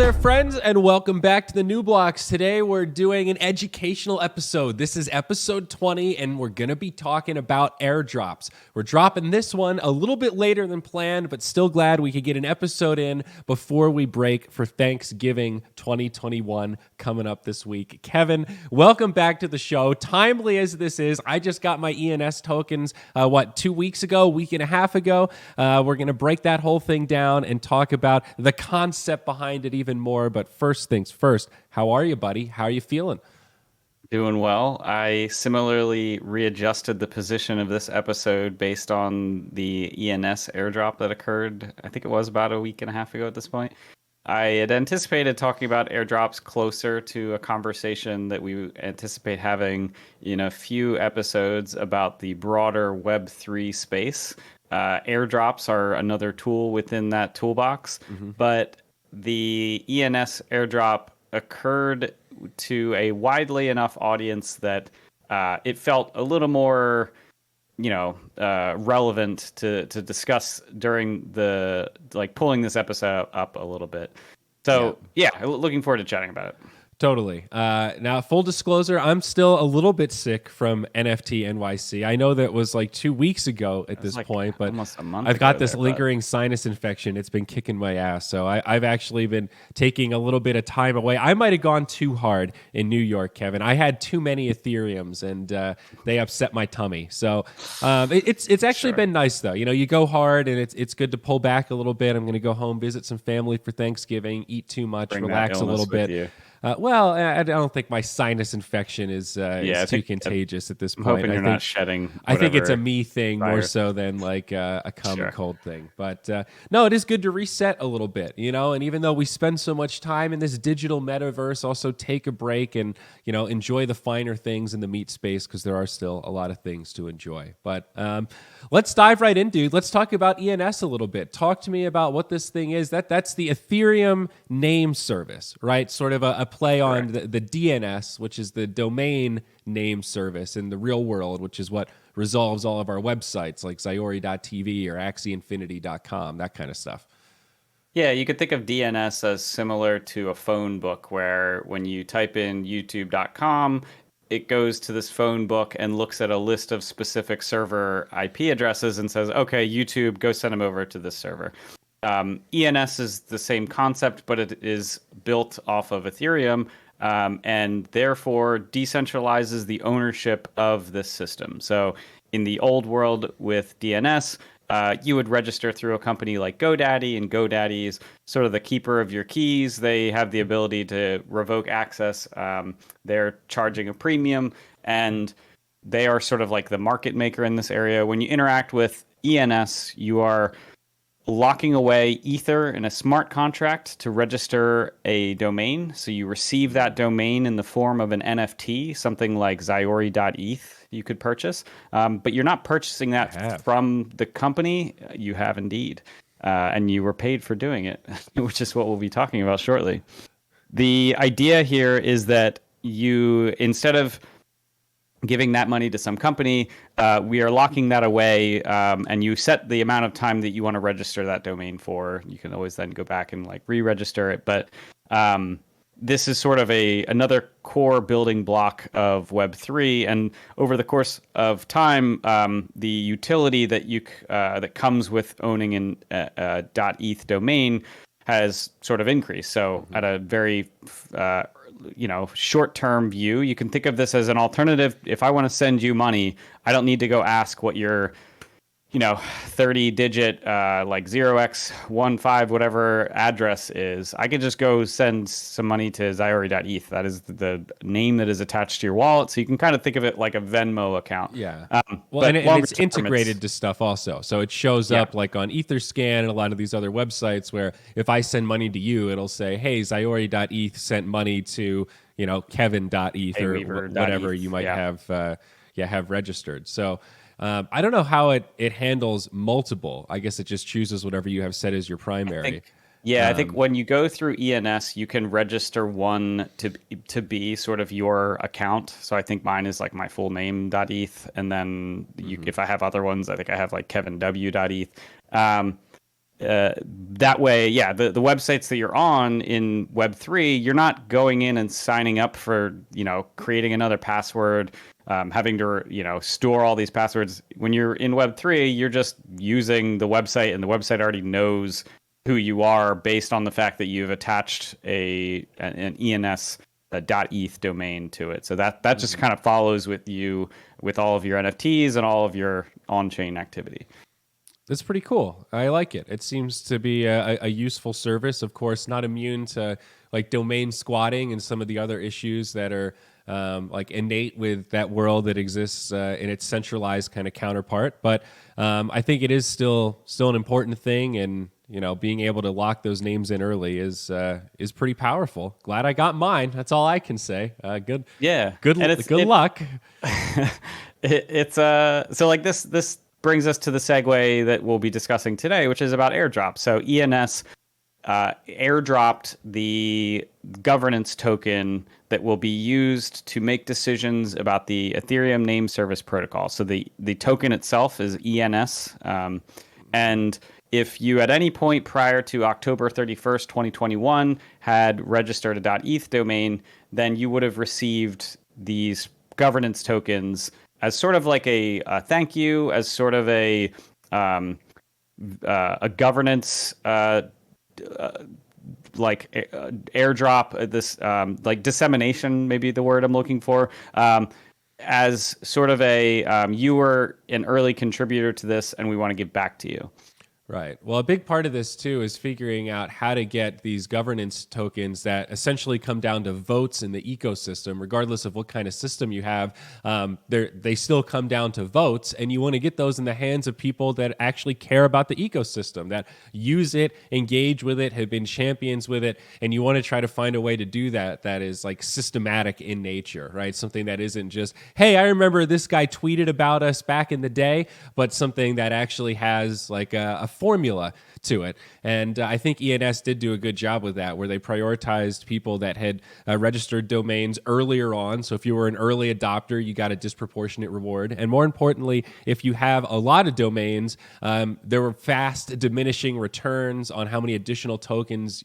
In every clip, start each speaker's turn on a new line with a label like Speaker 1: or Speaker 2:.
Speaker 1: there, friends, and welcome back to the New Blocks. Today, we're doing an educational episode. This is episode 20, and we're going to be talking about airdrops. We're dropping this one a little bit later than planned, but still glad we could get an episode in before we break for Thanksgiving 2021 coming up this week. Kevin, welcome back to the show. Timely as this is, I just got my ENS tokens, 2 weeks ago, week and a half ago. We're going to break that whole thing down and talk about the concept behind it even more. But first things first, how are you, buddy? How are you feeling?
Speaker 2: Doing well. I similarly readjusted the position of this episode based on the ENS airdrop that occurred, I think it was about a week and a half ago at this point. I had anticipated talking about airdrops closer to a conversation that we anticipate having in a few episodes about the broader Web3 space. Airdrops are another tool within that toolbox, but the ENS airdrop occurred to a widely enough audience that it felt a little more, relevant to discuss during the pulling this episode up a little bit. So yeah, looking forward to chatting about it.
Speaker 1: Totally. Now, full disclosure, I'm still a little bit sick from NFT NYC. I know that was like 2 weeks ago at this point, but
Speaker 2: almost a month
Speaker 1: I've got
Speaker 2: ago
Speaker 1: this
Speaker 2: there,
Speaker 1: lingering sinus infection. It's been kicking my ass. So I've actually been taking a little bit of time away. I might have gone too hard in New York, Kevin. I had too many Ethereums and they upset my tummy. So it's actually been nice though. You go hard and it's good to pull back a little bit. I'm going to go home, visit some family for Thanksgiving, eat too much, relax a little bit. Well, I don't think my sinus infection is too contagious at this point.
Speaker 2: I'm hoping you're not shedding.
Speaker 1: I think it's a me thing more so than like a common cold thing. But no, it is good to reset a little bit, and even though we spend so much time in this digital metaverse, also take a break and, enjoy the finer things in the meat space because there are still a lot of things to enjoy. But let's dive right in, dude. Let's talk about ENS a little bit. Talk to me about what this thing is. That's the Ethereum name service, right? Sort of a play on the DNS, which is the domain name service in the real world, which is what resolves all of our websites like ZyoriTV or AxieInfinity.com, that kind of stuff.
Speaker 2: Yeah, you could think of DNS as similar to a phone book where when you type in youtube.com, it goes to this phone book and looks at a list of specific server IP addresses and says, okay, YouTube, go send them over to this server. ENS is the same concept, but it is built off of Ethereum and therefore decentralizes the ownership of this system. So in the old world with DNS, you would register through a company like GoDaddy, and GoDaddy is sort of the keeper of your keys. They have the ability to revoke access. They're charging a premium, and they are sort of like the market maker in this area. When you interact with ENS, you are locking away Ether in a smart contract to register a domain. So you receive that domain in the form of an NFT, something like Ziori.eth you could purchase. But you're not purchasing that from the company. You have indeed. And you were paid for doing it, which is what we'll be talking about shortly. The idea here is that you, instead of giving that money to some company, we are locking that away, and you set the amount of time that you want to register that domain for. You can always then go back and re-register it, but this is sort of another core building block of Web3. And over the course of time, the utility that that comes with owning an .eth domain has sort of increased. So at a very short-term view, you can think of this as an alternative. If I want to send you money, I don't need to go ask what your 30-digit 0x15 whatever address is. I could just go send some money to Ziori.eth. That is the name that is attached to your wallet. So you can kind of think of it like a Venmo account.
Speaker 1: Yeah. And it's integrated to stuff also. So it shows up like on Etherscan and a lot of these other websites where if I send money to you, it'll say, hey, Ziori.eth sent money to, Kevin.eth or whatever you might have registered. So I don't know how it handles multiple. I guess it just chooses whatever you have set as your primary.
Speaker 2: I think when you go through ENS, you can register one to be sort of your account. So I think mine is like my full name.eth. And then if I have other ones, I think I have like kevinw.eth. that way, yeah, the websites that you're on in Web3, you're not going in and signing up for, creating another password, having to, store all these passwords. When you're in Web3, you're just using the website, and the website already knows who you are based on the fact that you've attached an ENS .eth domain to it. So that just kind of follows with you with all of your NFTs and all of your on-chain activity.
Speaker 1: That's pretty cool. I like it. It seems to be a useful service. Of course, not immune to like domain squatting and some of the other issues that are like innate with that world that exists in its centralized kind of counterpart. But I think it is still an important thing, and being able to lock those names in early is pretty powerful. Glad I got mine. That's all I can say. Good.
Speaker 2: Yeah.
Speaker 1: Good luck.
Speaker 2: So like this brings us to the segue that we'll be discussing today, which is about airdrops. So ENS airdropped the governance token that will be used to make decisions about the Ethereum name service protocol. So the token itself is ENS. And if you at any point prior to October 31st, 2021 had registered a .eth domain, then you would have received these governance tokens as sort of like a thank you, as sort of a governance like airdrop, this like dissemination, maybe the word I'm looking for, as sort of a you were an early contributor to this, and we want to give back to you.
Speaker 1: Right. Well, a big part of this, too, is figuring out how to get these governance tokens that essentially come down to votes in the ecosystem, regardless of what kind of system you have. They still come down to votes, and you want to get those in the hands of people that actually care about the ecosystem, that use it, engage with it, have been champions with it, and you want to try to find a way to do that that is like systematic in nature, right? Something that isn't just, hey, I remember this guy tweeted about us back in the day, but something that actually has like a formula to it. And I think ENS did do a good job with that, where they prioritized people that had registered domains earlier on. So if you were an early adopter, you got a disproportionate reward. And more importantly, if you have a lot of domains, there were fast diminishing returns on how many additional tokens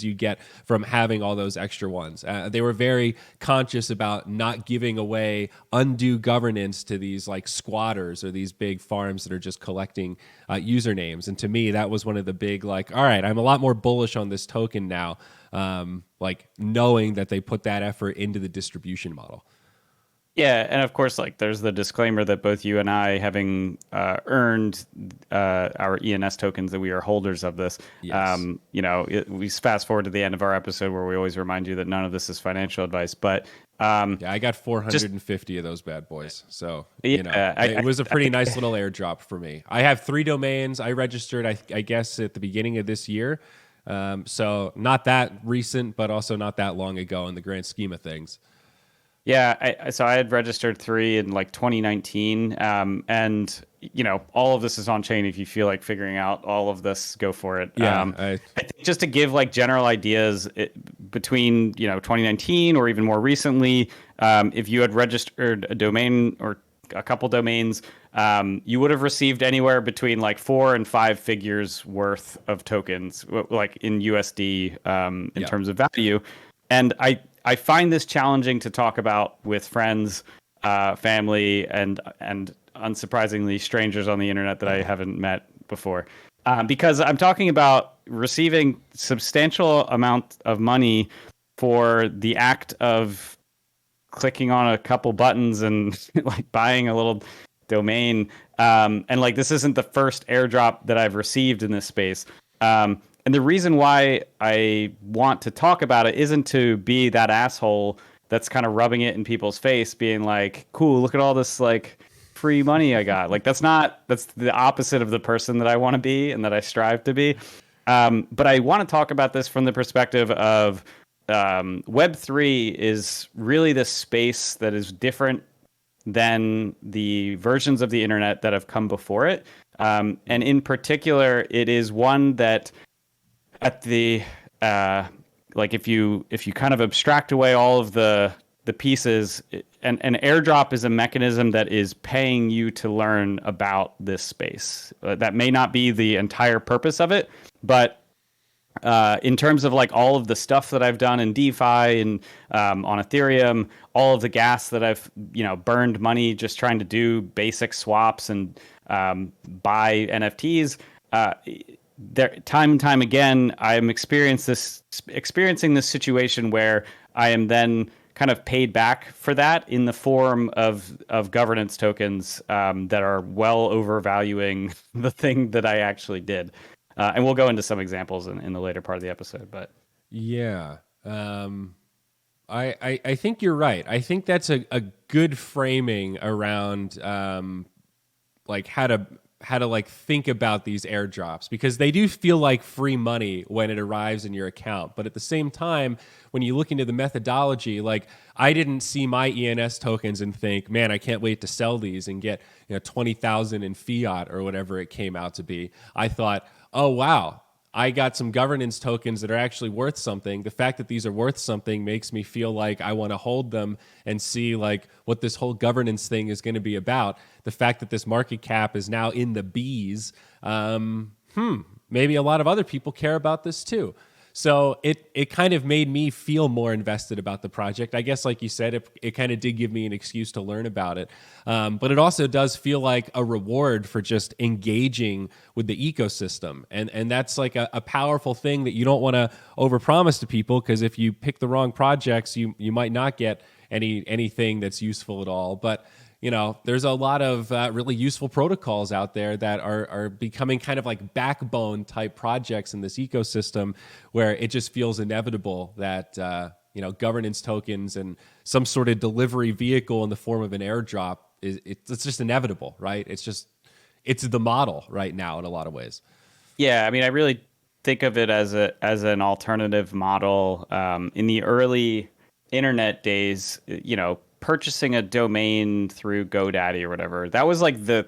Speaker 1: you get from having all those extra ones. They were very conscious about not giving away undue governance to these like squatters or these big farms that are just collecting usernames. And to me, that was one of the big, like, all right, I'm a lot more bullish on this token now, like knowing that they put that effort into the distribution model.
Speaker 2: Yeah, and of course, like there's the disclaimer that both you and I, having earned our ENS tokens, that we are holders of this.
Speaker 1: Yes.
Speaker 2: We fast forward to the end of our episode where we always remind you that none of this is financial advice. But
Speaker 1: yeah, I got 450 of those bad boys. So, it was a pretty nice little airdrop for me. I have 3 domains. I registered, I guess, at the beginning of this year. So not that recent, but also not that long ago in the grand scheme of things.
Speaker 2: Yeah, so I had registered 3 in like 2019, and all of this is on chain. If you feel like figuring out all of this, go for it.
Speaker 1: Yeah,
Speaker 2: I think just to give like general ideas, between 2019 or even more recently, if you had registered a domain or a couple domains, you would have received anywhere between like 4 and 5 figures worth of tokens, like in USD, in terms of value, and I find this challenging to talk about with friends, family, and unsurprisingly strangers on the internet that I haven't met before, because I'm talking about receiving substantial amount of money for the act of clicking on a couple buttons and like buying a little domain. And like this isn't the first airdrop that I've received in this space. And the reason why I want to talk about it isn't to be that asshole that's kind of rubbing it in people's face, being like, cool, look at all this like free money I got. Like that's the opposite of the person that I want to be and that I strive to be. But I want to talk about this from the perspective of Web3 is really this space that is different than the versions of the internet that have come before it. And in particular, it is one that at the like if you kind of abstract away all of the the pieces, and an airdrop is a mechanism that is paying you to learn about this space. That may not be the entire purpose of it, but in terms of like all of the stuff that I've done in DeFi and on Ethereum, all of the gas that I've burned money just trying to do basic swaps and buy NFTs. Time and time again, I am experiencing this situation where I am then kind of paid back for that in the form of governance tokens that are well overvaluing the thing that I actually did. And we'll go into some examples in the later part of the episode. But
Speaker 1: yeah, I think you're right. I think that's a good framing around like how to like think about these airdrops, because they do feel like free money when it arrives in your account. But at the same time, when you look into the methodology, like I didn't see my ENS tokens and think, man, I can't wait to sell these and get 20,000 in fiat or whatever it came out to be. I thought, oh, wow, I got some governance tokens that are actually worth something. The fact that these are worth something makes me feel like I want to hold them and see like what this whole governance thing is going to be about. The fact that this market cap is now in the B's, maybe a lot of other people care about this too. So it kind of made me feel more invested about the project. I guess, like you said, it kind of did give me an excuse to learn about it. But it also does feel like a reward for just engaging with the ecosystem. And that's like a powerful thing that you don't want to overpromise to people, because if you pick the wrong projects, you might not get anything that's useful at all. But there's a lot of really useful protocols out there that are becoming kind of like backbone type projects in this ecosystem, where it just feels inevitable that governance tokens and some sort of delivery vehicle in the form of an airdrop it's just inevitable, right? It's the model right now in a lot of ways.
Speaker 2: Yeah, I mean, I really think of it as an alternative model. In the early internet days, purchasing a domain through GoDaddy or whatever, that was like the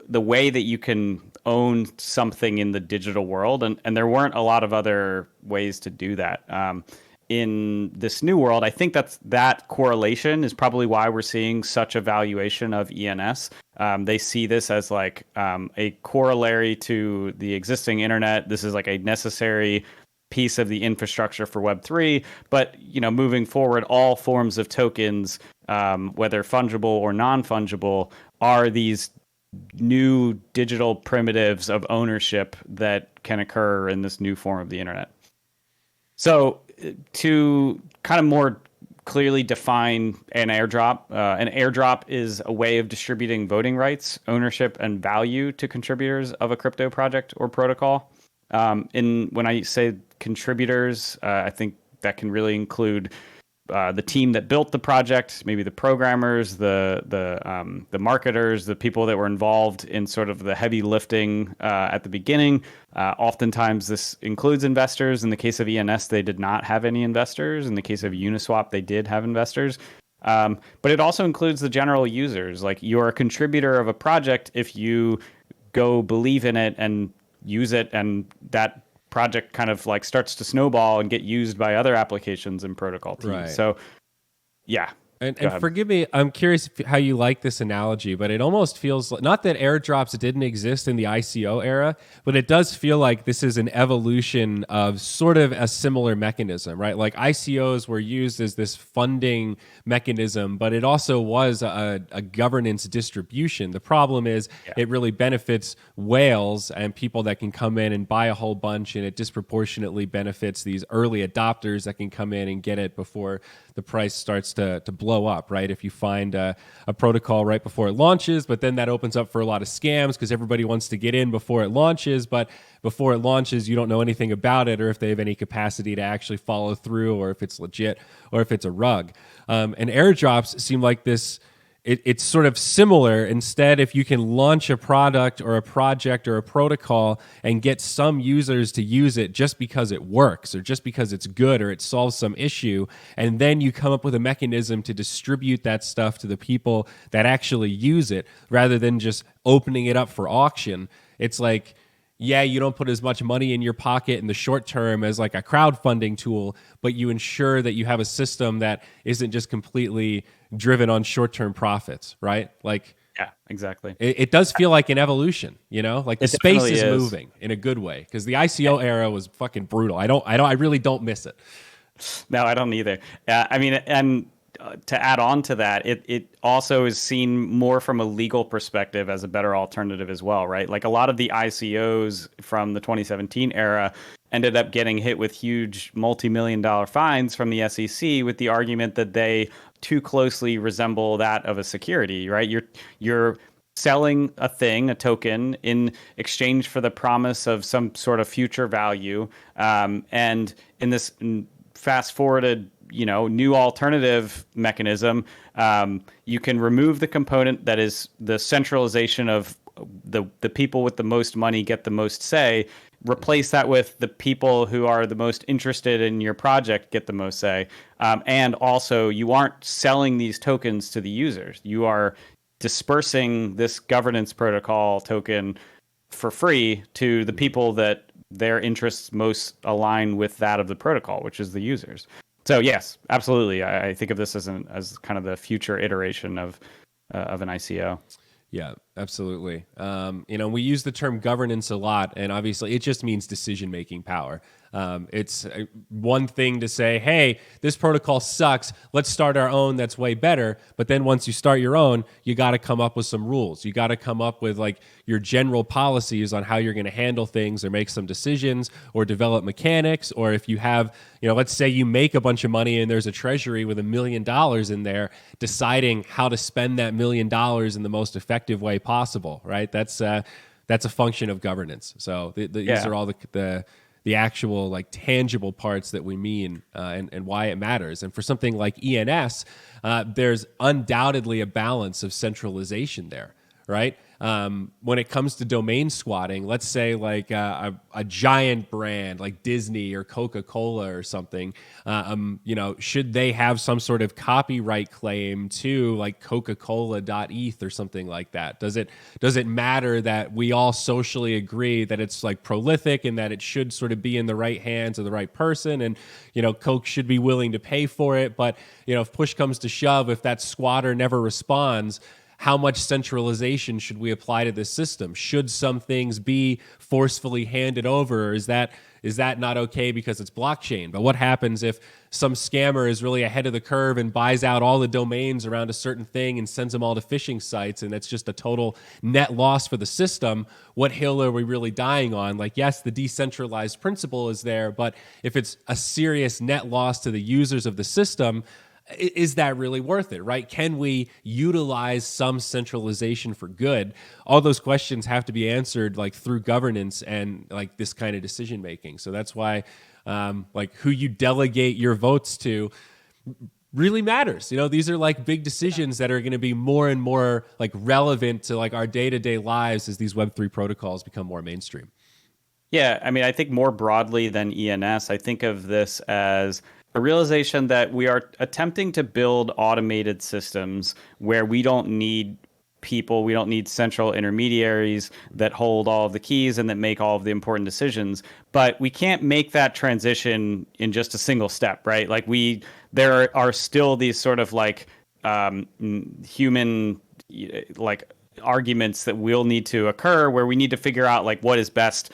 Speaker 2: way that you can own something in the digital world, and there weren't a lot of other ways to do that. In this new world, I think that correlation is probably why we're seeing such a valuation of ENS. They see this as like a corollary to the existing internet. This is like a necessary piece of the infrastructure for Web3, but moving forward, all forms of tokens, whether fungible or non-fungible, are these new digital primitives of ownership that can occur in this new form of the internet. So to kind of more clearly define an airdrop is a way of distributing voting rights, ownership, and value to contributors of a crypto project or protocol. When I say contributors, I think that can really include the team that built the project, maybe the programmers, the marketers, the people that were involved in sort of the heavy lifting at the beginning. Oftentimes this includes investors. In the case of ENS, they did not have any investors. In the case of Uniswap, they did have investors. But it also includes the general users. Like, you're a contributor of a project if you go believe in it and use it, and that project kind of like starts to snowball and get used by other applications and protocol teams. Right. So, yeah.
Speaker 1: And forgive me, I'm curious how you like this analogy, but it almost feels like, not that airdrops didn't exist in the ICO era, but it does feel like this is an evolution of sort of a similar mechanism, right? Like ICOs were used as this funding mechanism, but it also was a governance distribution. The problem is it really benefits whales and people that can come in and buy a whole bunch, and it disproportionately benefits these early adopters that can come in and get it before the price starts to blow up, right? If you find a protocol right before it launches, but then that opens up for a lot of scams because everybody wants to get in before it launches, but before it launches, you don't know anything about it, or if they have any capacity to actually follow through, or if it's legit, or if it's a rug. And airdrops seem like this. It's sort of similar. Instead, if you can launch a product or a project or a protocol and get some users to use it just because it works, or just because it's good, or it solves some issue, and then you come up with a mechanism to distribute that stuff to the people that actually use it, rather than just opening it up for auction, it's like yeah, you don't put as much money in your pocket in the short term as like a crowdfunding tool, but you ensure that you have a system that isn't just completely driven on short-term profits, right? Like,
Speaker 2: Yeah, exactly.
Speaker 1: it does feel like an evolution, you know, like the
Speaker 2: It
Speaker 1: space
Speaker 2: definitely
Speaker 1: is
Speaker 2: is.
Speaker 1: moving in a good way, because the ICO era was fucking brutal. I really don't miss it.
Speaker 2: No, I don't either. I mean, and to add on to that, it also is seen more from a legal perspective as a better alternative as well, right? Like a lot of the ICOs from the 2017 era ended up getting hit with huge multi-million-dollar fines from the SEC with the argument that they too closely resemble that of a security, right? You're selling a thing, a token, in exchange for the promise of some sort of future value, and in this fast forwarded, new alternative mechanism, you can remove the component that is the centralization of the people with the most money get the most say, replace that with the people who are the most interested in your project get the most say, and also you aren't selling these tokens to the users. You are dispersing this governance protocol token for free to the people that their interests most align with that of the protocol, which is the users. So yes, absolutely. I think of this as kind of the future iteration of an ICO.
Speaker 1: Yeah, absolutely. We use the term governance a lot, and obviously it just means decision-making power. It's one thing to say, hey, this protocol sucks. Let's start our own that's way better. But then once you start your own, you got to come up with some rules. You got to come up with like your general policies on how you're going to handle things or make some decisions or develop mechanics. Or if you have, let's say you make a bunch of money and there's a treasury with $1 million in there, deciding how to spend that $1 million in the most effective way possible, right? That's a function of governance. So these are all the actual like tangible parts that we mean, and why it matters. And for something like ENS, there's undoubtedly a balance of centralization there, right? When it comes to domain squatting, let's say like a giant brand like Disney or Coca-Cola or something, should they have some sort of copyright claim to like Coca-Cola.eth or something like that? Does it matter that we all socially agree that it's like prolific and that it should sort of be in the right hands of the right person, and Coke should be willing to pay for it? But if push comes to shove, if that squatter never responds, how much centralization should we apply to this system? Should some things be forcefully handed over? Or is that not okay because it's blockchain? But what happens if some scammer is really ahead of the curve and buys out all the domains around a certain thing and sends them all to phishing sites, and it's just a total net loss for the system? What hill are we really dying on? Like, yes, the decentralized principle is there, but if it's a serious net loss to the users of the system, is that really worth it, right? Can we utilize some centralization for good? All those questions have to be answered like through governance and like this kind of decision making. So that's why like who you delegate your votes to really matters. These are like big decisions that are going to be more and more like relevant to like our day-to-day lives as these Web3 protocols become more mainstream.
Speaker 2: Yeah, I mean, I think more broadly than ENS, I think of this as a realization that we are attempting to build automated systems where we don't need people, we don't need central intermediaries that hold all of the keys and that make all of the important decisions. But we can't make that transition in just a single step, right? Like there are still these sort of like human like arguments that will need to occur where we need to figure out like what is best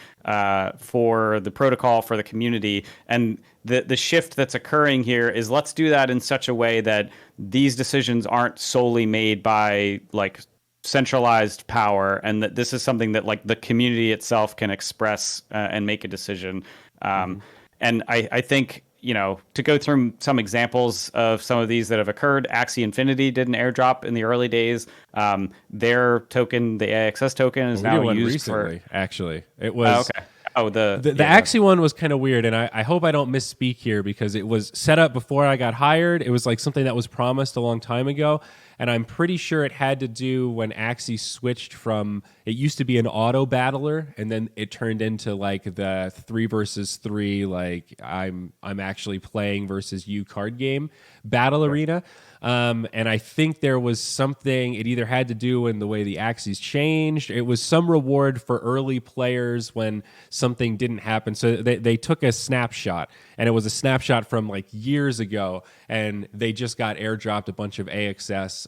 Speaker 2: for the protocol, for the community. And the shift that's occurring here is let's do that in such a way that these decisions aren't solely made by like centralized power, and that this is something that like the community itself can express and make a decision. And I think, to go through some examples of some of these that have occurred, Axie Infinity did an airdrop in the early days. Their token, the AXS token, is now used
Speaker 1: recently, actually. It was
Speaker 2: okay. Oh, the
Speaker 1: Axie one was kind of weird, and I hope I don't misspeak here because it was set up before I got hired. It was like something that was promised a long time ago, and I'm pretty sure it had to do when Axie switched from, it used to be an auto battler, and then it turned into like the 3 versus 3, like I'm actually playing versus you card game battle arena. And I think there was something, it either had to do in the way the axes changed. It was some reward for early players when something didn't happen. So they took a snapshot, and it was a snapshot from like years ago, and they just got airdropped a bunch of AXS,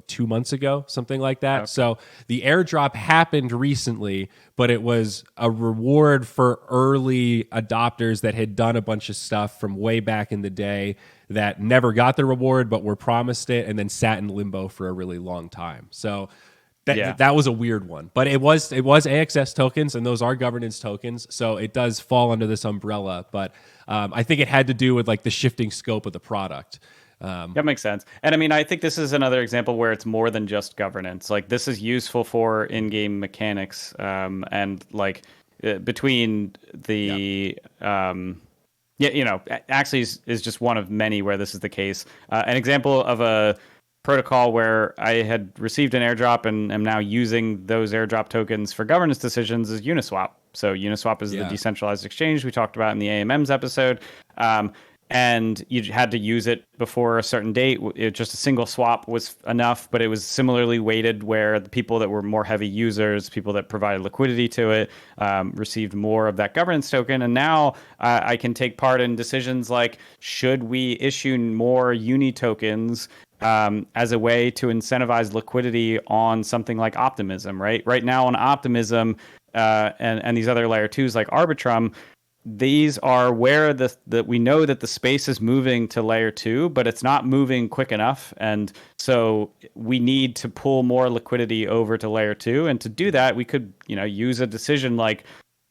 Speaker 1: 2 months ago, something like that. Okay. So the airdrop happened recently, but it was a reward for early adopters that had done a bunch of stuff from way back in the day that never got the reward but were promised it and then sat in limbo for a really long time. So that was a weird one. But it was AXS tokens, and those are governance tokens, so it does fall under this umbrella. But I think it had to do with like the shifting scope of the product.
Speaker 2: That makes sense. And I mean, I think this is another example where it's more than just governance. Like, this is useful for in-game mechanics, and like between the actually is just one of many where this is the case. An example of a protocol where I had received an airdrop and am now using those airdrop tokens for governance decisions is Uniswap. So Uniswap is the decentralized exchange we talked about in the AMMs episode. And you had to use it before a certain date. Just a single swap was enough, but it was similarly weighted where the people that were more heavy users, people that provided liquidity to it, received more of that governance token. And now I can take part in decisions like, should we issue more Uni tokens as a way to incentivize liquidity on something like Optimism, right? Right now on Optimism and these other layer 2s like Arbitrum, these are where we know that the space is moving to layer 2, but it's not moving quick enough. And so we need to pull more liquidity over to layer 2. And to do that, we could, use a decision like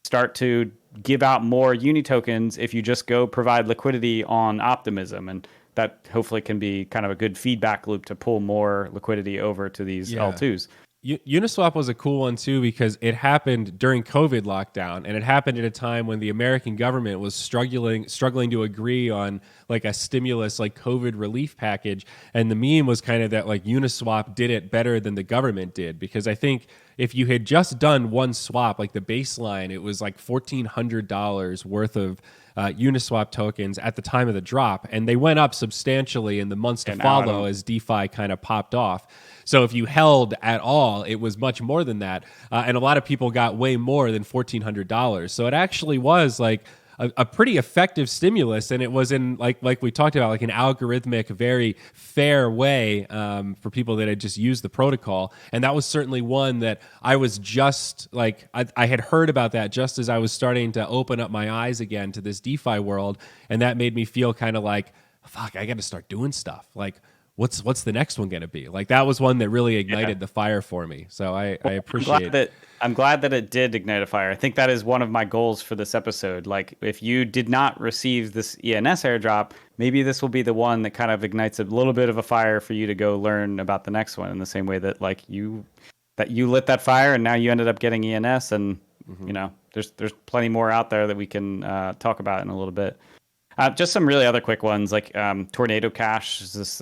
Speaker 2: start to give out more Uni tokens if you just go provide liquidity on Optimism. And that hopefully can be kind of a good feedback loop to pull more liquidity over to these L2s.
Speaker 1: Uniswap was a cool one too, because it happened during COVID lockdown, and it happened at a time when the American government was struggling to agree on like a stimulus, like COVID relief package. And the meme was kind of that like Uniswap did it better than the government did, because I think if you had just done one swap, like the baseline, it was like $1,400 worth of Uniswap tokens at the time of the drop, and they went up substantially in the months to follow as DeFi kind of popped off. So if you held at all, it was much more than that, and a lot of people got way more than $1,400. So it actually was like a pretty effective stimulus, and it was in like we talked about, like an algorithmic, very fair way for people that had just used the protocol. And that was certainly one that I was just like I had heard about that just as I was starting to open up my eyes again to this DeFi world, and that made me feel kind of like, fuck, I got to start doing stuff. Like, what's the next one going to be? Like, that was one that really ignited the fire for me. So I appreciate it.
Speaker 2: I'm glad that it did ignite a fire. I think that is one of my goals for this episode. Like, if you did not receive this ENS airdrop, maybe this will be the one that kind of ignites a little bit of a fire for you to go learn about the next one, in the same way that like you lit that fire and now you ended up getting ENS. And there's plenty more out there that we can talk about in a little bit. Just some really other quick ones, like Tornado Cash is this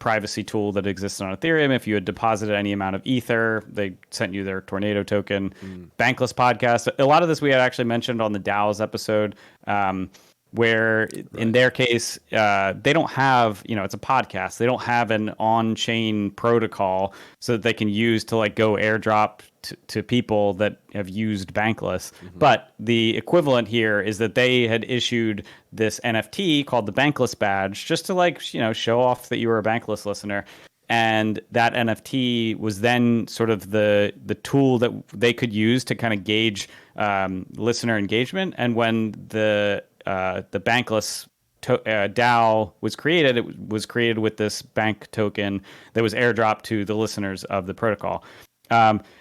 Speaker 2: privacy tool that exists on Ethereum. If you had deposited any amount of Ether, they sent you their Tornado token. Bankless Podcast. A lot of this we had actually mentioned on the DAOs episode, where in their case, they don't have, it's a podcast. They don't have an on-chain protocol so that they can use to like go airdrop to people that have used Bankless. But the equivalent here is that they had issued this NFT called the Bankless badge, just to like, show off that you were a Bankless listener. And that NFT was then sort of the tool that they could use to kind of gauge listener engagement. And when the Bankless DAO was created, it was created with this bank token that was airdropped to the listeners of the protocol.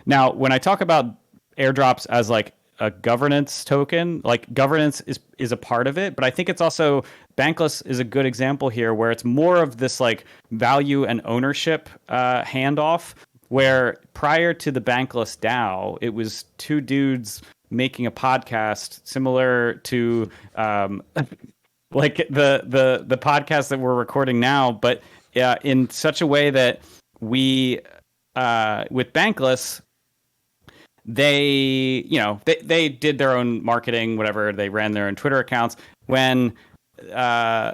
Speaker 2: Now, when I talk about airdrops as like a governance token, like governance is a part of it, but I think it's also, Bankless is a good example here where it's more of this like value and ownership handoff, where prior to the Bankless DAO, it was two dudes making a podcast similar to like the podcast that we're recording now, but in such a way that we with Bankless, they did their own marketing, whatever. They ran their own Twitter accounts. When their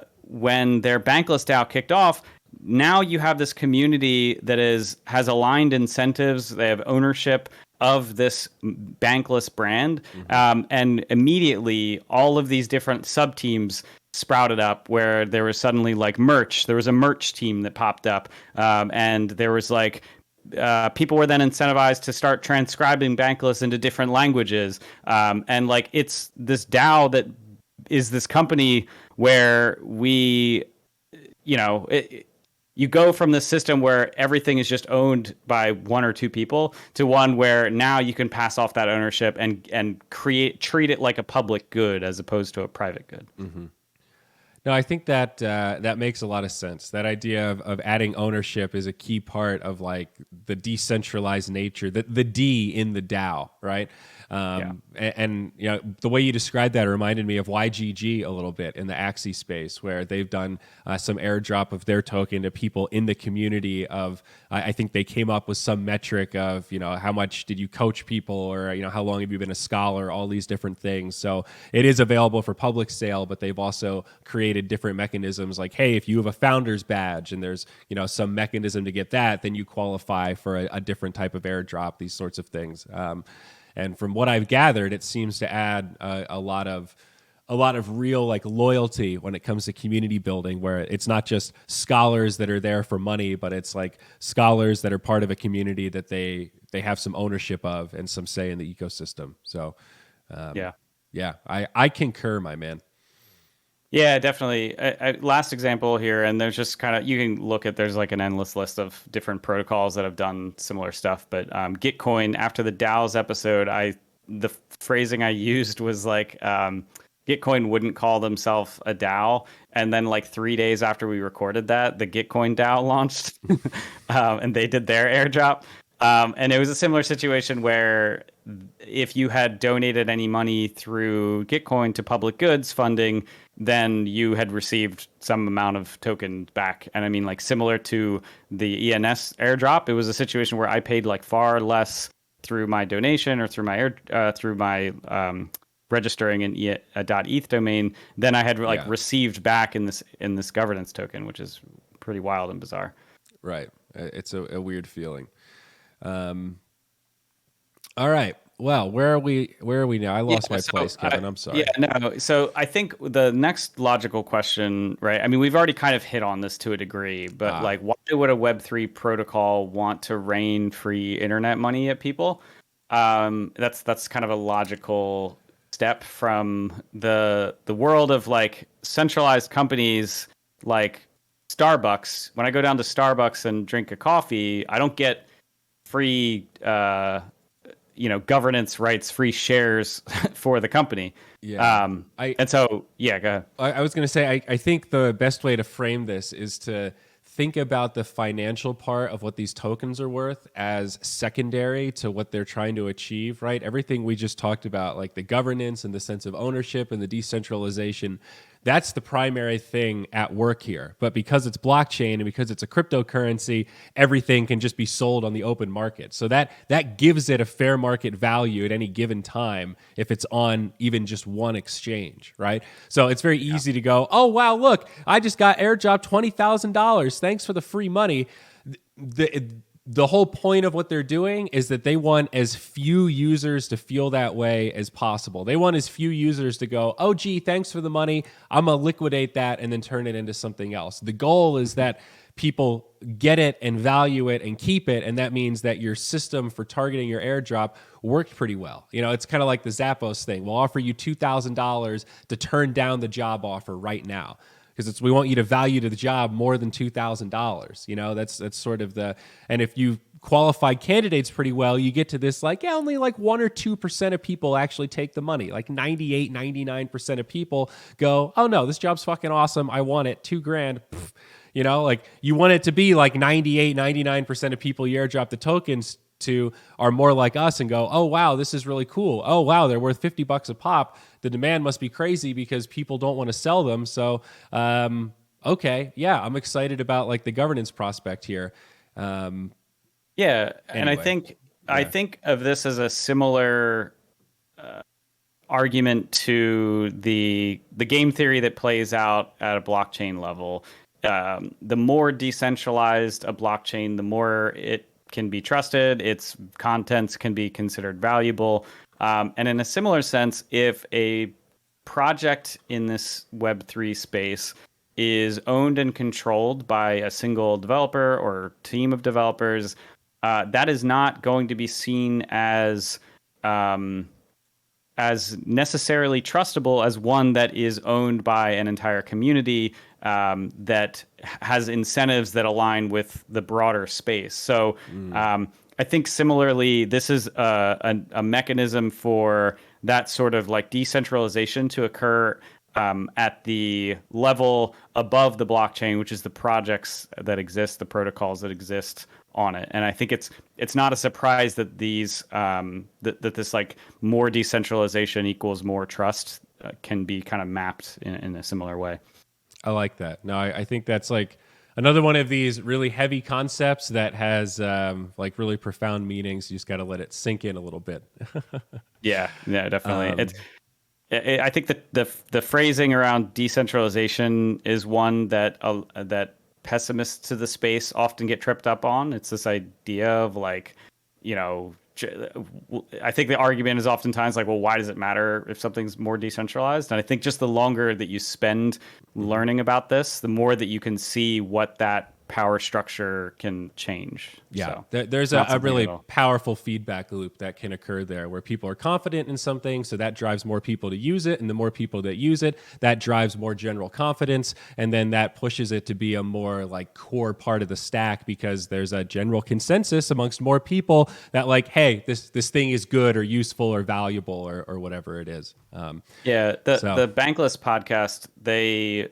Speaker 2: Bankless DAO kicked off, now you have this community that has aligned incentives. They have ownership of this bankless brand. And immediately all of these different sub teams sprouted up, where there was suddenly like merch. There was a merch team that popped up. And there was like, people were then incentivized to start transcribing bankless into different languages. And like, it's this DAO that is this company where we, you go from the system where everything is just owned by one or two people to one where now you can pass off that ownership and treat it like a public good as opposed to a private good.
Speaker 1: No, I think that that makes a lot of sense. That idea of adding ownership is a key part of like the decentralized nature, the D in the DAO, right? And the way you described that reminded me of YGG a little bit in the Axie space, where they've done some airdrop of their token to people in the community. I think they came up with some metric of how much did you coach people, or how long have you been a scholar, all these different things. So it is available for public sale, but they've also created different mechanisms like, hey, if you have a founder's badge and there's some mechanism to get that, then you qualify for a different type of airdrop, these sorts of things. And from what I've gathered, it seems to add a lot of real like loyalty when it comes to community building, where it's not just scholars that are there for money, but it's like scholars that are part of a community that they have some ownership of and some say in the ecosystem. So I concur, my man.
Speaker 2: Yeah, definitely. Last example here, and there's just kind of, you can look at, there's like an endless list of different protocols that have done similar stuff. But Gitcoin, after the DAOs episode, the phrasing I used was like, Gitcoin wouldn't call themselves a DAO. And then like 3 days after we recorded that, the Gitcoin DAO launched and they did their airdrop. And it was a similar situation where if you had donated any money through Gitcoin to public goods funding, then you had received some amount of tokens back. And I mean, like similar to the ENS airdrop, it was a situation where I paid like far less through my donation or through my registering an .eth domain than I had received back in this governance token, which is pretty wild and bizarre.
Speaker 1: Right. It's a weird feeling. All right. Well, where are we now? I lost my place, Kevin. I'm sorry.
Speaker 2: Yeah, no. So I think the next logical question, right? I mean, we've already kind of hit on this to a degree, but like, why would a Web3 protocol want to rain free internet money at people? That's kind of a logical step from the world of like centralized companies like Starbucks. When I go down to Starbucks and drink a coffee, I don't get free governance rights, free shares for the company.
Speaker 1: Yeah.
Speaker 2: Go ahead.
Speaker 1: I was going to say, I think the best way to frame this is to think about the financial part of what these tokens are worth as secondary to what they're trying to achieve, right? Everything we just talked about, like the governance and the sense of ownership and the decentralization, that's the primary thing at work here. But because it's blockchain and because it's a cryptocurrency, everything can just be sold on the open market. So that gives it a fair market value at any given time if it's on even just one exchange, right? So it's very easy to go, oh, wow, look, I just got airdropped $20,000. Thanks for the free money. The whole point of what they're doing is that they want as few users to feel that way as possible. They want as few users to go, oh, gee, thanks for the money. I'm going to liquidate that and then turn it into something else. The goal is that people get it and value it and keep it, and that means that your system for targeting your airdrop worked pretty well. It's kind of like the Zappos thing. We'll offer you $2,000 to turn down the job offer right now, because we want you to value to the job more than $2,000. That's sort of and if you qualify candidates pretty well, you get to this only like 1 or 2% of people actually take the money. Like 98, 99% of people go, oh no, this job's fucking awesome. I want it. $2,000. Pff. You want it to be like 98, 99% of people you airdrop the tokens to are more like us and go, oh wow, this is really cool. Oh wow, they're worth $50 a pop. The demand must be crazy because people don't want to sell them. So, okay, yeah, I'm excited about like the governance prospect here.
Speaker 2: And
Speaker 1: Anyway,
Speaker 2: I think of this as a similar argument to the game theory that plays out at a blockchain level. the more decentralized a blockchain, the more it can be trusted. Its contents can be considered valuable. And in a similar sense, if a project in this Web3 space is owned and controlled by a single developer or team of developers, that is not going to be seen as necessarily trustable as one that is owned by an entire community that has incentives that align with the broader space. So I think similarly, this is a mechanism for that sort of like decentralization to occur at the level above the blockchain, which is the projects that exist, the protocols that exist on it. And I think it's not a surprise that these that this like more decentralization equals more trust can be kind of mapped in a similar way.
Speaker 1: I like that. No, I think that's like another one of these really heavy concepts that has like really profound meanings. You just got to let it sink in a little bit.
Speaker 2: Yeah, definitely. I think that the phrasing around decentralization is one that pessimists to the space often get tripped up on. It's this idea of like, I think the argument is oftentimes like, well, why does it matter if something's more decentralized? And I think just the longer that you spend learning about this, the more that you can see what that power structure can change.
Speaker 1: Yeah,
Speaker 2: so,
Speaker 1: there's a really powerful feedback loop that can occur there where people are confident in something, so that drives more people to use it, and the more people that use it, that drives more general confidence, and then that pushes it to be a more like core part of the stack because there's a general consensus amongst more people that like, hey, this thing is good or useful or valuable or whatever it is.
Speaker 2: The Bankless podcast, they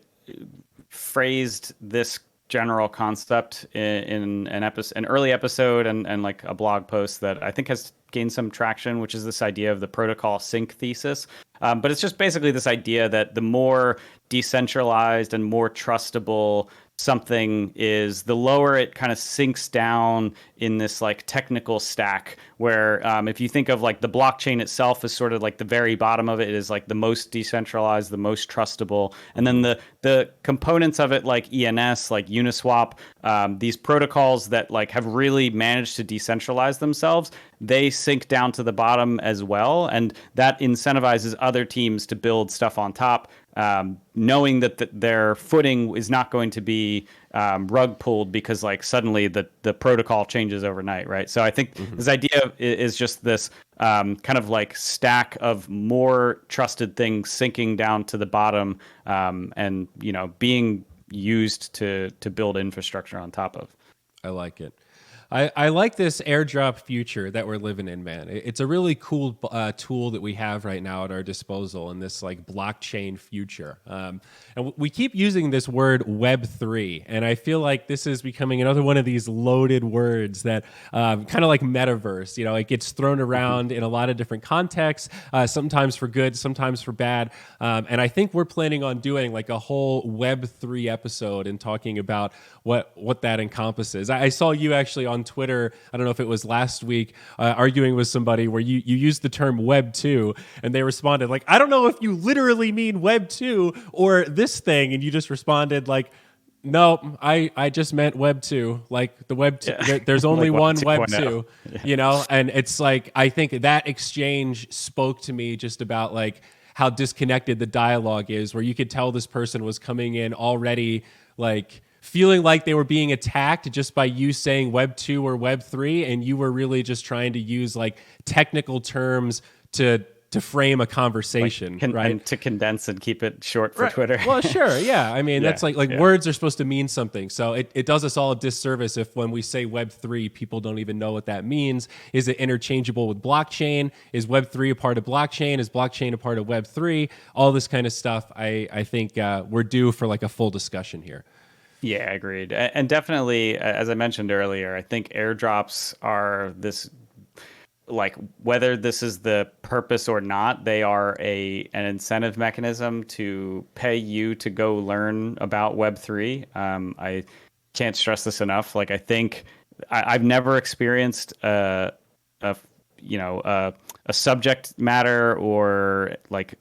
Speaker 2: phrased this general concept in an early episode and like a blog post that I think has gained some traction, which is this idea of the protocol sink thesis. But it's just basically this idea that the more decentralized and more trustable something is, the lower it kind of sinks down in this like technical stack where if you think of like the blockchain itself as sort of like the very bottom of it is like the most decentralized, the most trustable, and then the components of it like ENS, like Uniswap, these protocols that like have really managed to decentralize themselves, they sink down to the bottom as well, and that incentivizes other teams to build stuff on top, knowing that their footing is not going to be rug pulled because like suddenly the protocol changes overnight, right? So I think this idea is just this kind of like stack of more trusted things sinking down to the bottom, and being used to build infrastructure on top of.
Speaker 1: I like it. I like this airdrop future that we're living in, man. It's a really cool tool that we have right now at our disposal in this like blockchain future. And we keep using this word Web3, and I feel like this is becoming another one of these loaded words that kind of like metaverse. It gets thrown around in a lot of different contexts, sometimes for good, sometimes for bad. And I think we're planning on doing like a whole Web3 episode and talking about what that encompasses. I saw you actually on Twitter, I don't know if it was last week, arguing with somebody where you used the term Web 2, and they responded like, I don't know if you literally mean Web 2 or this thing, and you just responded like, no, I just meant Web 2, like the Web 2, there's only like one Web 2, and it's like, I think that exchange spoke to me just about like how disconnected the dialogue is, where you could tell this person was coming in already like feeling like they were being attacked just by you saying Web 2 or Web 3, and you were really just trying to use like technical terms to frame a conversation, right?
Speaker 2: And to condense and keep it short for Twitter.
Speaker 1: Well, sure, yeah. I mean, that's like words are supposed to mean something. So it does us all a disservice if when we say Web 3, people don't even know what that means. Is it interchangeable with blockchain? Is Web 3 a part of blockchain? Is blockchain a part of Web 3? All this kind of stuff. I think we're due for like a full discussion here.
Speaker 2: Yeah, agreed. And definitely, as I mentioned earlier, I think airdrops are this, like, whether this is the purpose or not, they are an incentive mechanism to pay you to go learn about Web3. I can't stress this enough. Like, I think I've never experienced a subject matter or like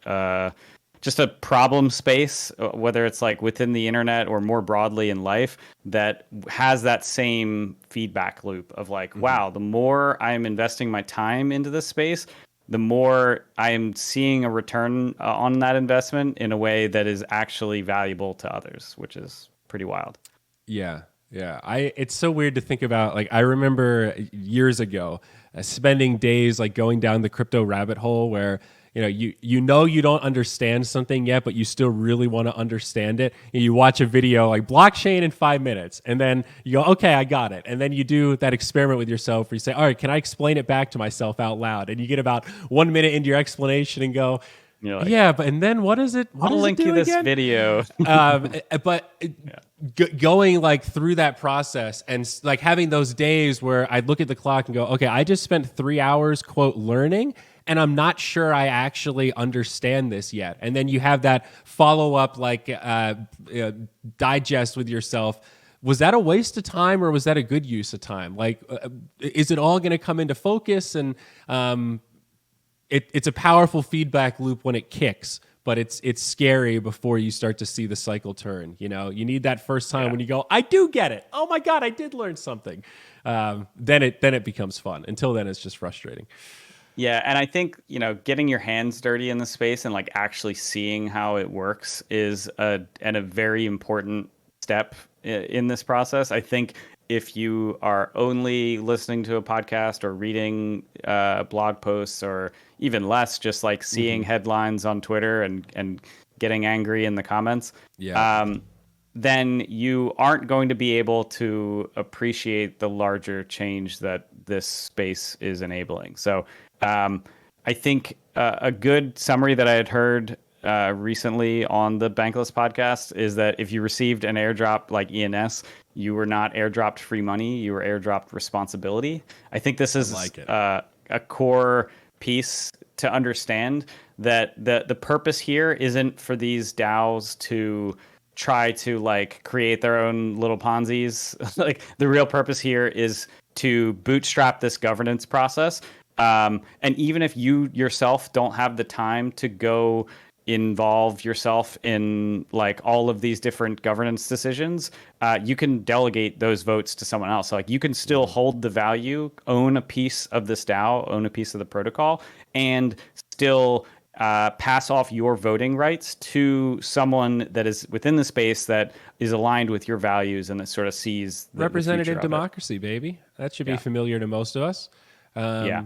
Speaker 2: just a problem space, whether it's like within the internet or more broadly in life, that has that same feedback loop of like, wow, the more I'm investing my time into this space, the more I'm seeing a return on that investment in a way that is actually valuable to others, which is pretty wild.
Speaker 1: Yeah. Yeah. It's so weird to think about. Like, I remember years ago spending days like going down the crypto rabbit hole where, you don't understand something yet, but you still really want to understand it. And you watch a video like blockchain in 5 minutes, and then you go, okay, I got it. And then you do that experiment with yourself where you say, all right, can I explain it back to myself out loud? And you get about 1 minute into your explanation and go, like, yeah, but and then what is it?
Speaker 2: I'll link you this
Speaker 1: again?
Speaker 2: video.
Speaker 1: But going like through that process and like having those days where I'd look at the clock and go, okay, I just spent 3 hours, quote, learning, and I'm not sure I actually understand this yet. And then you have that follow up, like digest with yourself. Was that a waste of time, or was that a good use of time? Like, is it all going to come into focus? And it's a powerful feedback loop when it kicks, but it's scary before you start to see the cycle turn. You need that first time when you go, I do get it. Oh my God, I did learn something. Then it becomes fun. Until then, it's just frustrating.
Speaker 2: Yeah, and I think, getting your hands dirty in the space and like actually seeing how it works is a very important step in this process. I think if you are only listening to a podcast or reading blog posts, or even less, just like seeing headlines on Twitter and getting angry in the comments, then you aren't going to be able to appreciate the larger change that this space is enabling. So I think a good summary that I had heard recently on the Bankless podcast is that if you received an airdrop like ENS, you were not airdropped free money, you were airdropped responsibility. I think this is a core piece to understand, that the purpose here isn't for these DAOs to try to like create their own little Ponzi's. Like, the real purpose here is to bootstrap this governance process. And even if you yourself don't have the time to go involve yourself in like all of these different governance decisions, you can delegate those votes to someone else. So like, you can still hold the value, own a piece of this DAO, own a piece of the protocol, and still pass off your voting rights to someone that is within the space that is aligned with your values and that sort of sees the
Speaker 1: representative democracy, baby. That should be familiar to most of us.
Speaker 2: Yeah.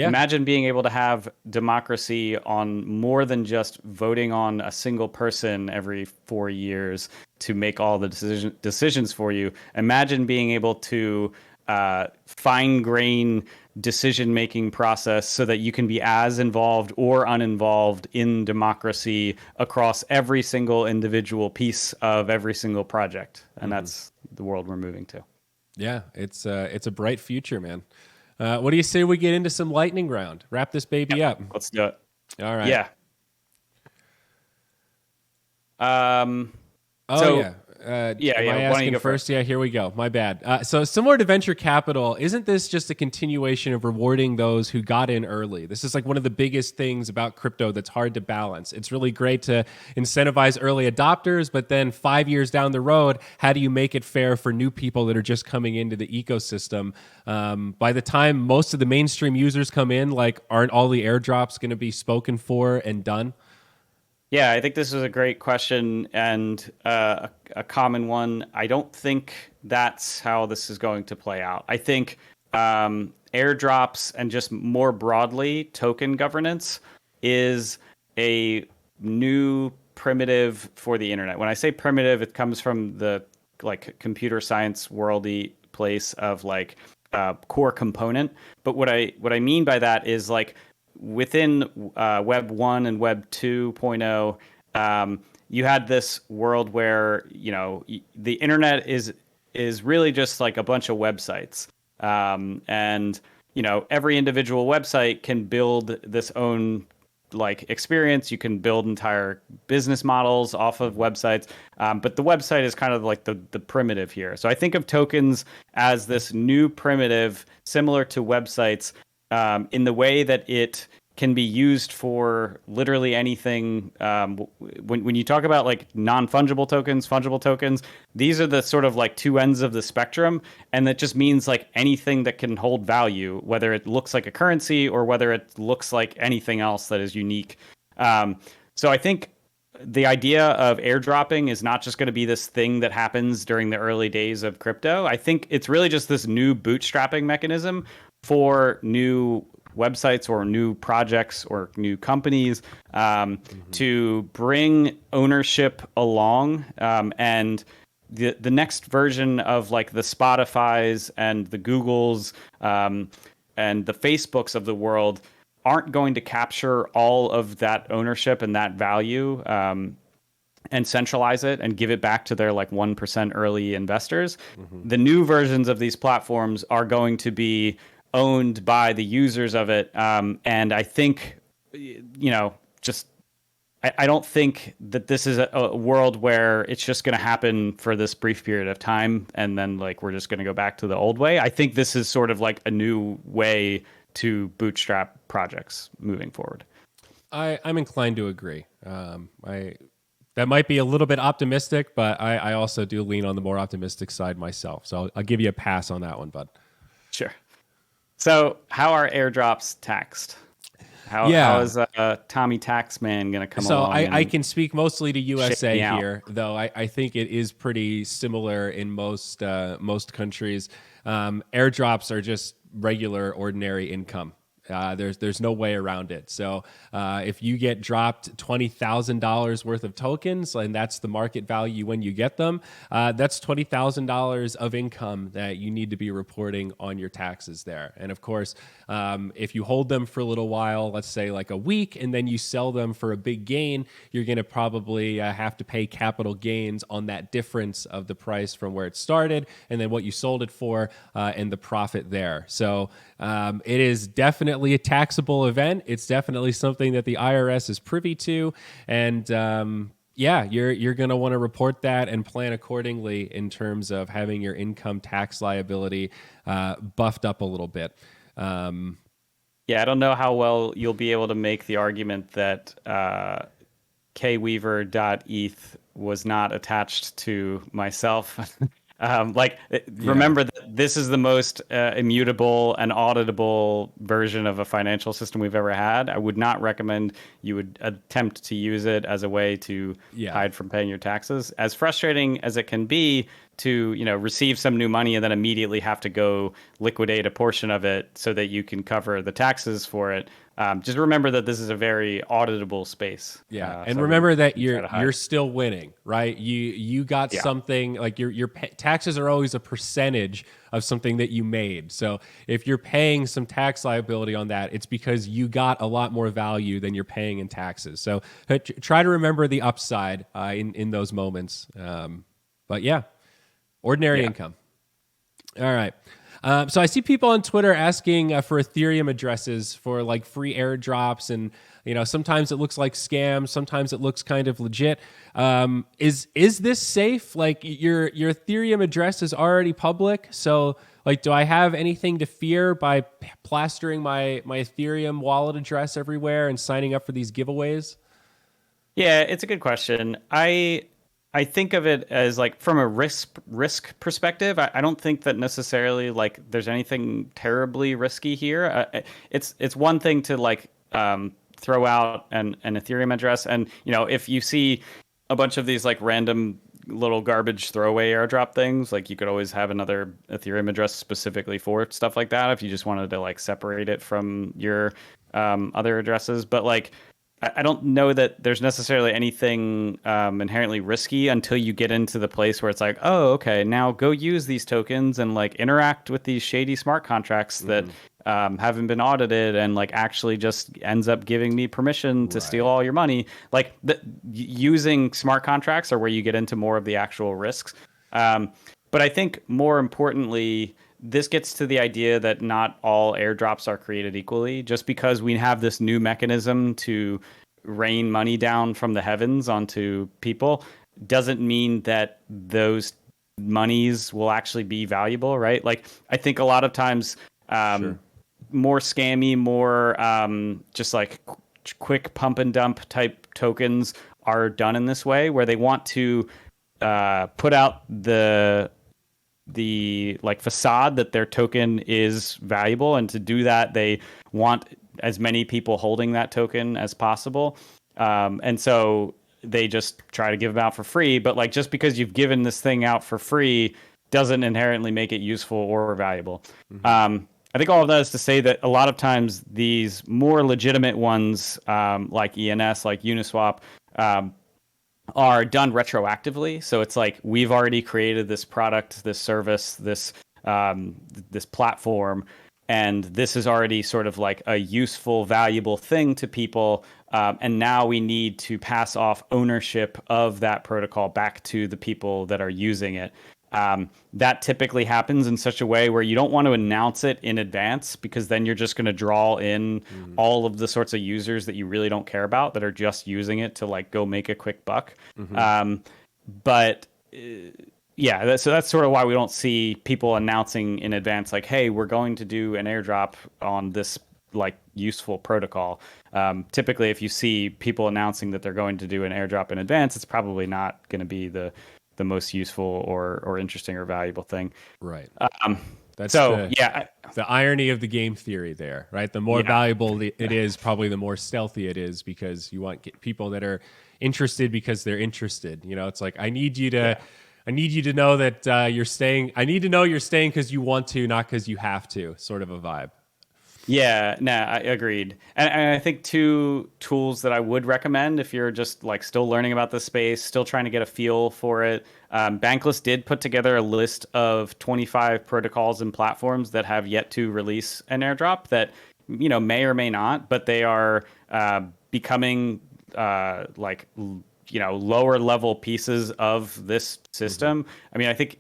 Speaker 2: Imagine being able to have democracy on more than just voting on a single person every 4 years to make all the decisions for you. Imagine being able to fine-grain decision-making process so that you can be as involved or uninvolved in democracy across every single individual piece of every single project. And that's the world we're moving to. Yeah,
Speaker 1: it's a bright future, man. What do you say we get into some lightning round? Wrap this baby up.
Speaker 2: Let's do it.
Speaker 1: All right.
Speaker 2: Yeah.
Speaker 1: Am I asking first? Yeah, here we go. My bad. So similar to venture capital, isn't this just a continuation of rewarding those who got in early? This is like one of the biggest things about crypto that's hard to balance. It's really great to incentivize early adopters, but then 5 years down the road, how do you make it fair for new people that are just coming into the ecosystem? By the time most of the mainstream users come in, like, aren't all the airdrops going to be spoken for and done?
Speaker 2: Yeah, I think this is a great question and a common one. I don't think that's how this is going to play out. I think airdrops and just more broadly token governance is a new primitive for the internet. When I say primitive, it comes from the like computer science worldy place of like core component. But what I mean by that is like, within Web 1 and Web 2.0, you had this world where, the internet is really just like a bunch of websites. And, every individual website can build this own like experience. You can build entire business models off of websites. But the website is kind of like the primitive here. So I think of tokens as this new primitive, similar to websites, in the way that it can be used for literally anything. When you talk about like non-fungible tokens, fungible tokens, these are the sort of like two ends of the spectrum, and that just means like anything that can hold value, whether it looks like a currency or whether it looks like anything else that is unique. So I think the idea of airdropping is not just going to be this thing that happens during the early days of crypto. I think it's really just this new bootstrapping mechanism for new websites or new projects or new companies to bring ownership along. And the next version of like the Spotifys and the Googles and the Facebooks of the world aren't going to capture all of that ownership and that value and centralize it and give it back to their like 1% early investors. The new versions of these platforms are going to be owned by the users of it. And I think, I don't think that this is a world where it's just going to happen for this brief period of time and then like we're just going to go back to the old way. I think this is sort of like a new way to bootstrap projects moving forward.
Speaker 1: I'm inclined to agree. That might be a little bit optimistic, but I also do lean on the more optimistic side myself. So I'll give you a pass on that one, bud.
Speaker 2: Sure. So how are airdrops taxed? How is Tommy Taxman going to come along?
Speaker 1: So I can speak mostly to USA here, though I think it is pretty similar in most countries. Airdrops are just regular, ordinary income. There's no way around it. So if you get dropped $20,000 worth of tokens, and that's the market value when you get them, that's $20,000 of income that you need to be reporting on your taxes there. And of course, if you hold them for a little while, let's say like a week, and then you sell them for a big gain, you're going to probably have to pay capital gains on that difference of the price from where it started and then what you sold it for and the profit there. So it is definitely a taxable event. It's definitely something that the IRS is privy to. And you're going to want to report that and plan accordingly in terms of having your income tax liability buffed up a little bit.
Speaker 2: I don't know how well you'll be able to make the argument that kweaver.eth was not attached to myself. Remember that this is the most immutable and auditable version of a financial system we've ever had. I would not recommend you would attempt to use it as a way to hide from paying your taxes. As frustrating as it can be to, receive some new money and then immediately have to go liquidate a portion of it so that you can cover the taxes for it. Just remember that this is a very auditable space.
Speaker 1: And so remember that you're still winning, right? You got something like your taxes are always a percentage of something that you made. So if you're paying some tax liability on that, it's because you got a lot more value than you're paying in taxes. So try to remember the upside in those moments. Ordinary income. All right. So I see people on Twitter asking for Ethereum addresses for like free airdrops, and sometimes it looks like scams, sometimes it looks kind of legit. Is this safe? Like your Ethereum address is already public, so like, do I have anything to fear by plastering my Ethereum wallet address everywhere and signing up for these giveaways?
Speaker 2: Yeah, it's a good question. I think of it as like from a risk perspective. I don't think that necessarily like there's anything terribly risky here. It's one thing to like throw out an Ethereum address, and if you see a bunch of these like random little garbage throwaway airdrop things, like you could always have another Ethereum address specifically for stuff like that if you just wanted to like separate it from your other addresses. But like, I don't know that there's necessarily anything inherently risky until you get into the place where it's like, oh, okay, now go use these tokens and like interact with these shady smart contracts that haven't been audited and like actually just ends up giving me permission to steal all your money. Like using smart contracts are where you get into more of the actual risks. But I think more importantly, this gets to the idea that not all airdrops are created equally. Just because we have this new mechanism to rain money down from the heavens onto people doesn't mean that those monies will actually be valuable, right? Like, I think a lot of times more scammy, more just like quick pump and dump type tokens are done in this way, where they want to put out the like facade that their token is valuable, and to do that they want as many people holding that token as possible, and so they just try to give them out for free. But like, just because you've given this thing out for free doesn't inherently make it useful or valuable. I think all of that is to say that a lot of times these more legitimate ones, like ENS, like Uniswap, are done retroactively. So it's like, we've already created this product, this service, this platform, and this is already sort of like a useful, valuable thing to people. And now we need to pass off ownership of that protocol back to the people that are using it. That typically happens in such a way where you don't want to announce it in advance, because then you're just going to draw in all of the sorts of users that you really don't care about, that are just using it to like go make a quick buck. So that's sort of why we don't see people announcing in advance, like, hey, we're going to do an airdrop on this like useful protocol. Typically, if you see people announcing that they're going to do an airdrop in advance, it's probably not going to be the most useful or interesting or valuable thing.
Speaker 1: Right.
Speaker 2: That's
Speaker 1: the irony of the game theory there, right? The more valuable it is, probably the more stealthy it is, because you want people that are interested because they're interested. You know, it's like, I need you to know that you're staying. I need to know you're staying because you want to, not because you have to, sort of a vibe.
Speaker 2: Yeah, I agreed. And I think two tools that I would recommend if you're just like still learning about this space, still trying to get a feel for it. Bankless did put together a list of 25 protocols and platforms that have yet to release an airdrop that, you know, may or may not, but they are becoming lower level pieces of this system. I mean, I think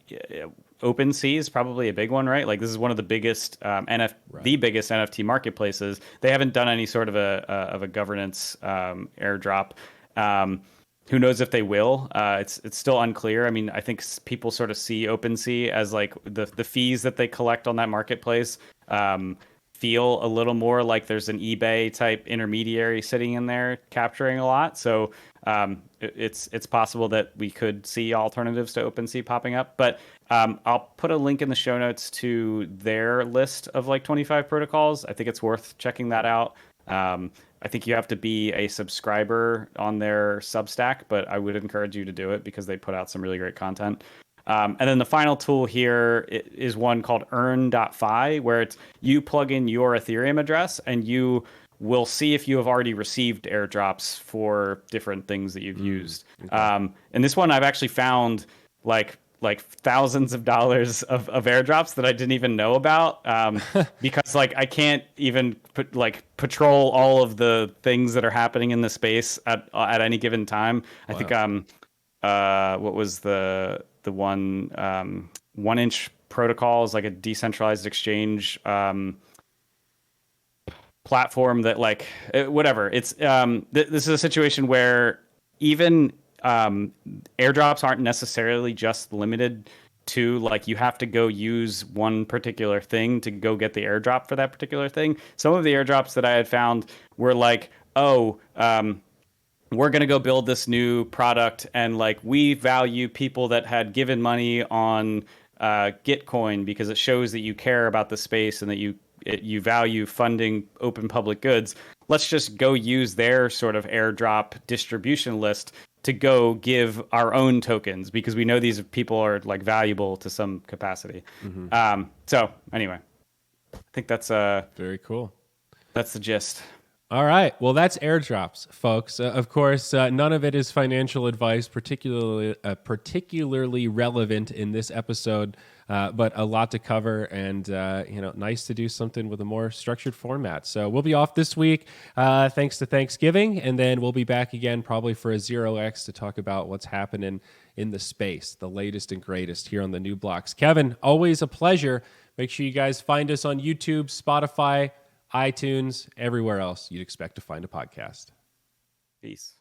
Speaker 2: OpenSea is probably a big one, right? Like, this is one of the biggest the biggest NFT marketplaces. They haven't done any sort of a governance airdrop. Who knows if they will? It's still unclear. I mean, I think people sort of see OpenSea as like the fees that they collect on that marketplace feel a little more like there's an eBay type intermediary sitting in there capturing a lot. So it's possible that we could see alternatives to OpenSea popping up. But I'll put a link in the show notes to their list of like 25 protocols. I think it's worth checking that out. I think you have to be a subscriber on their Substack, but I would encourage you to do it because they put out some really great content. And then the final tool here is one called earn.fi, where it's you plug in your Ethereum address and you will see if you have already received airdrops for different things that you've used. Okay. And this one I've actually found like thousands of dollars of airdrops that I didn't even know about, because like I can't even patrol all of the things that are happening in the space at any given time. Wow. I think what was the one 1inch protocol is like a decentralized exchange platform that like whatever. It's this is a situation where even airdrops aren't necessarily just limited to like you have to go use one particular thing to go get the airdrop for that particular thing. Some of the airdrops that I had found were like, we're going to go build this new product, and like we value people that had given money on Gitcoin because it shows that you care about the space and that you value funding open public goods. Let's just go use their sort of airdrop distribution list to go give our own tokens because we know these people are like valuable to some capacity. So anyway, I think that's
Speaker 1: very cool.
Speaker 2: That's the gist.
Speaker 1: All right. Well, that's airdrops, folks. Of course, none of it is financial advice, particularly relevant in this episode, but a lot to cover, and nice to do something with a more structured format. So we'll be off this week, thanks to Thanksgiving, and then we'll be back again probably for a 0x to talk about what's happening in the space, the latest and greatest here on the New Blocks. Kevin, always a pleasure. Make sure you guys find us on YouTube, Spotify, iTunes, everywhere else you'd expect to find a podcast.
Speaker 2: Peace.